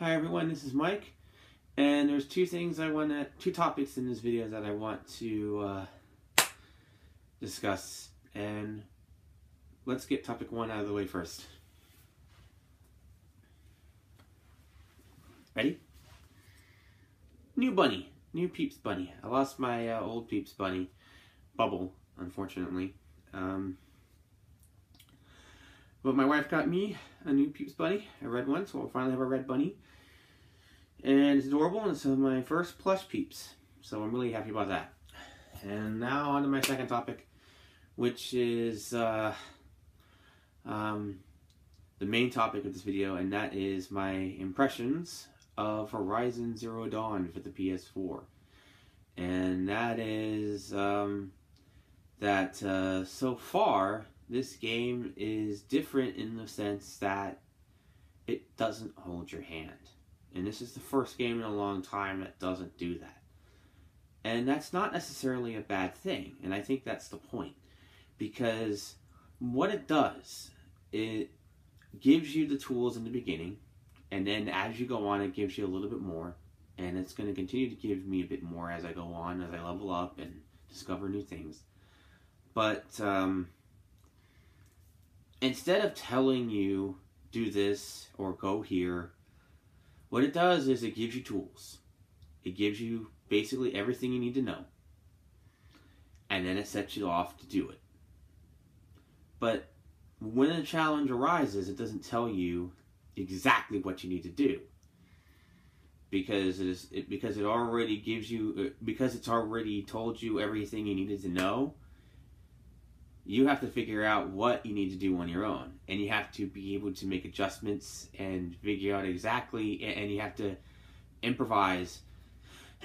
Hi everyone, this is Mike, and there's two topics in this video that I want to discuss, and let's get topic one out of the way first. Ready? New bunny, new Peeps bunny. I lost my old Peeps bunny, Bubble, unfortunately. But my wife got me a new Peeps bunny, a red one, so we'll finally have a red bunny. And it's adorable, and it's my first plush Peeps, so I'm really happy about that. And now on to my second topic, which is the main topic of this video, and that is my impressions of Horizon Zero Dawn for the PS4. And that is that so far, this game is different in the sense that it doesn't hold your hand. And this is the first game in a long time that doesn't do that. And that's not necessarily a bad thing. And I think that's the point. Because what it does, it gives you the tools in the beginning. And then as you go on, it gives you a little bit more. And it's going to continue to give me a bit more as I go on, as I level up and discover new things. But instead of telling you, do this or go here, what it does is it gives you tools. It gives you basically everything you need to know. And then it sets you off to do it. But when a challenge arises, it doesn't tell you exactly what you need to do. Because it already gives you, because it's already told you everything you needed to know, you have to figure out what you need to do on your own. And you have to be able to make adjustments and figure out exactly, and you have to improvise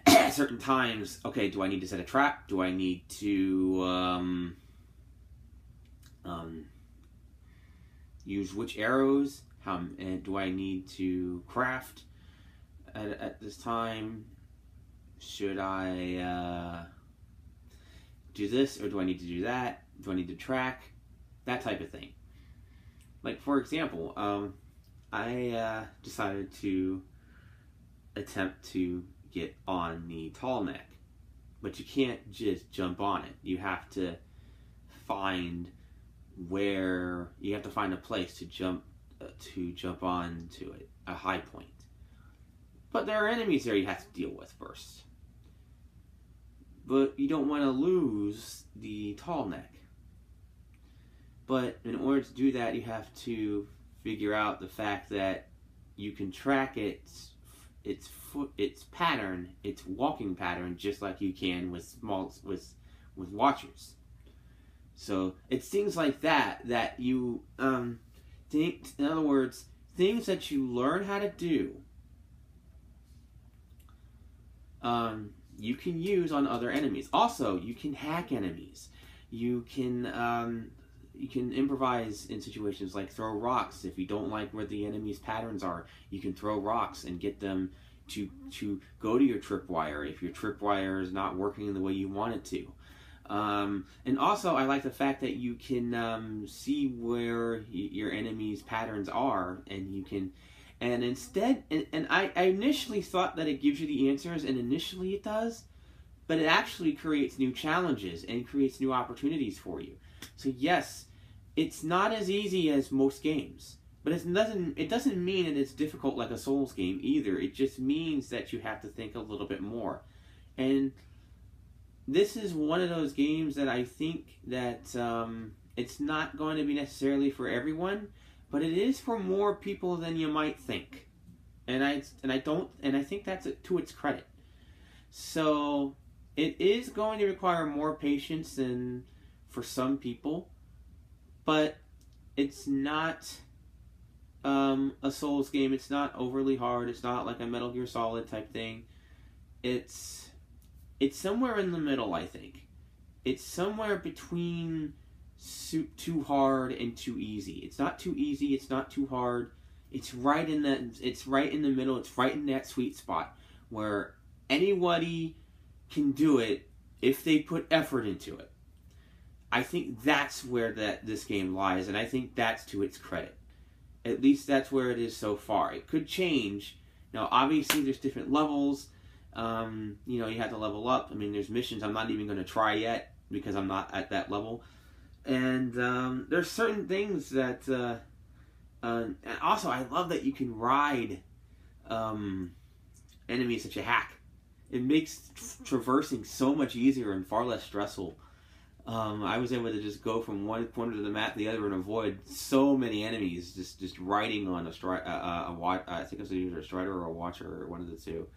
at certain times. Okay, do I need to set a trap? Do I need to use which arrows? And do I need to craft at this time? Should I do this, or do I need to do that? Do I need to track? That type of thing. Like, for example, I decided to attempt to get on the tall neck. But you can't just jump on it. You have to find where, you have to find a place to jump onto it, a high point. But there are enemies there you have to deal with first. But you don't want to lose the tall neck. But in order to do that, you have to figure out the fact that you can track its pattern, its walking pattern, just like you can with watchers. So it's things like that you think. In other words, things that you learn how to do, you can use on other enemies. Also, you can hack enemies. You can improvise in situations like throw rocks. If you don't like where the enemy's patterns are, you can throw rocks and get them to go to your tripwire if your tripwire is not working the way you want it to. And also, I like the fact that you can see where your enemy's patterns are, and you can, and instead, and I initially thought that it gives you the answers, and initially it does, but it actually creates new challenges and creates new opportunities for you. So yes, it's not as easy as most games, but it doesn't mean that it's difficult like a Souls game either. It just means that you have to think a little bit more. And this is one of those games that I think that it's not going to be necessarily for everyone, but it is for more people than you might think. And I think that's to its credit. So it is going to require more patience than for some people, but it's not a Souls game. It's not overly hard. It's not like a Metal Gear Solid type thing. It's somewhere in the middle, I think. It's somewhere between too hard and too easy. It's not too easy. It's not too hard. It's right in the middle. It's right in that sweet spot where anybody can do it if they put effort into it. I think that's where this game lies, and I think that's to its credit. At least that's where it is so far. It could change Now, obviously, there's different levels. You know, you have to level up. I mean, there's missions I'm not even going to try yet because I'm not at that level. And there's certain things that... and also, I love that you can ride enemies that you hack. It makes traversing so much easier and far less stressful. I was able to just go from one corner of the map to the other and avoid so many enemies just riding on I think it was either a strider or a watcher or one of the two.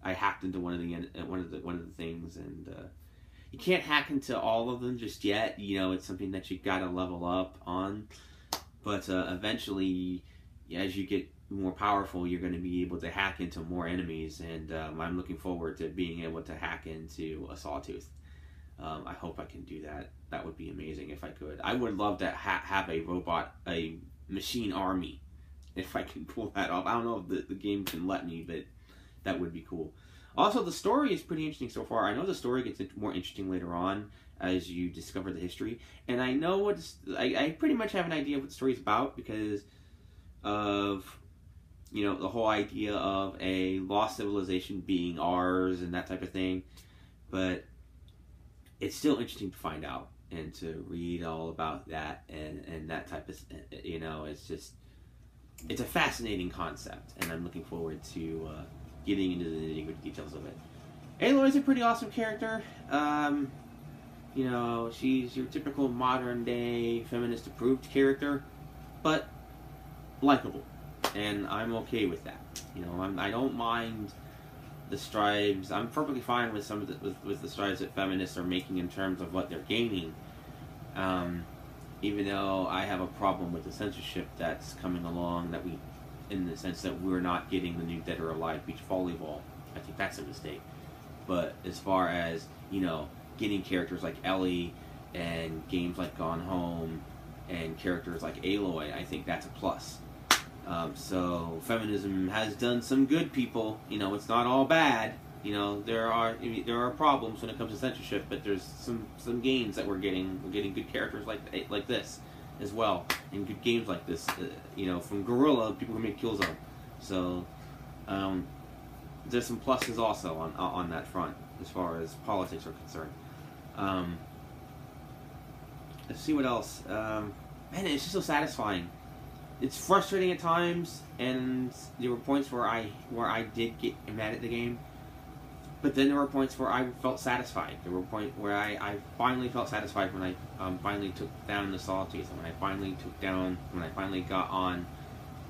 I hacked into one of the things, and you can't hack into all of them just yet. You know, it's something that you gotta level up on. But eventually, as you get more powerful, you're going to be able to hack into more enemies, and I'm looking forward to being able to hack into a Sawtooth. I hope I can do that. That would be amazing if I could. I would love to have a machine army, if I can pull that off. I don't know if the game can let me, but that would be cool. Also, the story is pretty interesting so far. I know the story gets more interesting later on as you discover the history. And I know I pretty much have an idea of what the story's about because of, you know, the whole idea of a lost civilization being ours and that type of thing. But it's still interesting to find out and to read all about that and that type of, you know, it's a fascinating concept. And I'm looking forward to getting into the nitty-gritty details of it. Aloy's a pretty awesome character. You know, she's your typical modern-day feminist-approved character, but likable, and I'm okay with that. You know, I don't mind the strides. I'm perfectly fine with some of with the strides that feminists are making in terms of what they're gaining. Even though I have a problem with the censorship that's coming along, in the sense that we're not getting the new Dead or Alive beach volleyball. I think that's a mistake. But as far as, you know, getting characters like Ellie and games like Gone Home and characters like Aloy, I think that's a plus. So feminism has done some good, people. You know, it's not all bad. You know, there are problems when it comes to censorship, but there's some games that we're getting good characters like this as well, and good games like this. You know, from Guerrilla, people who made Killzone. So there's some pluses also on that front as far as politics are concerned. Let's see what else. Man, it's just so satisfying. It's frustrating at times, and there were points where I did get mad at the game. But then there were points where I felt satisfied. There were points where I finally felt satisfied when I finally took down the Sawtooth, and when I finally got on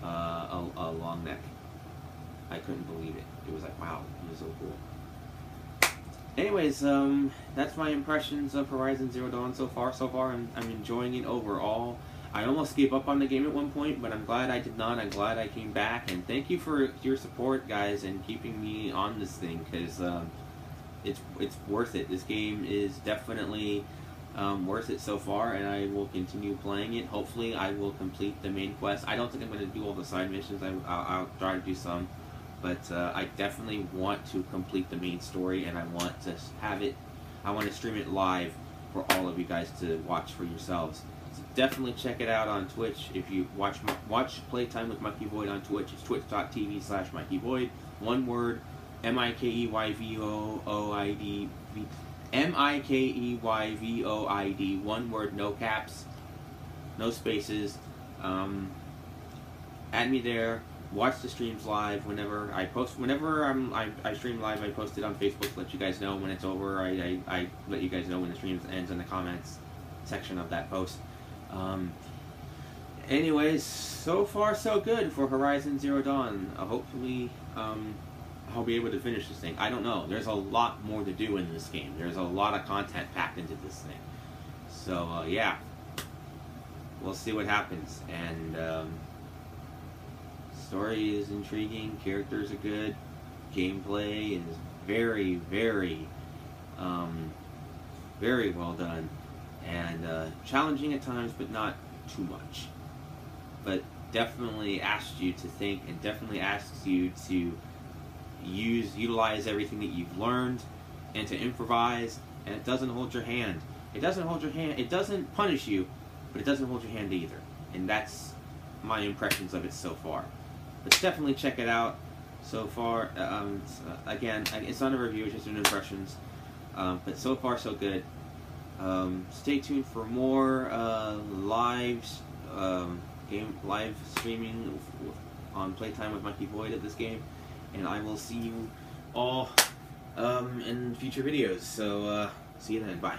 a long neck. I couldn't believe it. It was like, wow, it was so cool. Anyways, that's my impressions of Horizon Zero Dawn so far. I'm enjoying it overall. I almost gave up on the game at one point, but I'm glad I did not. I'm glad I came back, and thank you for your support, guys, and keeping me on this thing, because it's worth it. This game is definitely worth it so far, and I will continue playing it. Hopefully, I will complete the main quest. I don't think I'm going to do all the side missions. I'll try to do some, but I definitely want to complete the main story, and I want to have it. I want to stream it live for all of you guys to watch for yourselves. So definitely check it out on Twitch. If you watch Playtime with Mikey Void on Twitch, it's twitch.tv/MikeyVoid. One word, MikeyVoid. MikeyVoid. One word, no caps, no spaces. Add me there. Watch the streams live whenever I post. Whenever I stream live, I post it on Facebook to let you guys know when it's over. I let you guys know when the stream ends in the comments section of that post. Anyways, so far so good for Horizon Zero Dawn. Hopefully, I'll be able to finish this thing. I don't know. There's a lot more to do in this game. There's a lot of content packed into this thing. So, yeah. We'll see what happens. And, story is intriguing. Characters are good. Gameplay is very, very, very well done. And challenging at times, but not too much. But definitely asks you to think, and definitely asks you to utilize everything that you've learned, and to improvise. And it doesn't hold your hand. It doesn't hold your hand. It doesn't punish you, but it doesn't hold your hand either. And that's my impressions of it so far. But definitely check it out. So far, again, it's not a review, it's just an impressions. But so far, so good. Stay tuned for more live streaming on Playtime with Mikey Boyd of this game, and I will see you all in future videos. So see you then. Bye.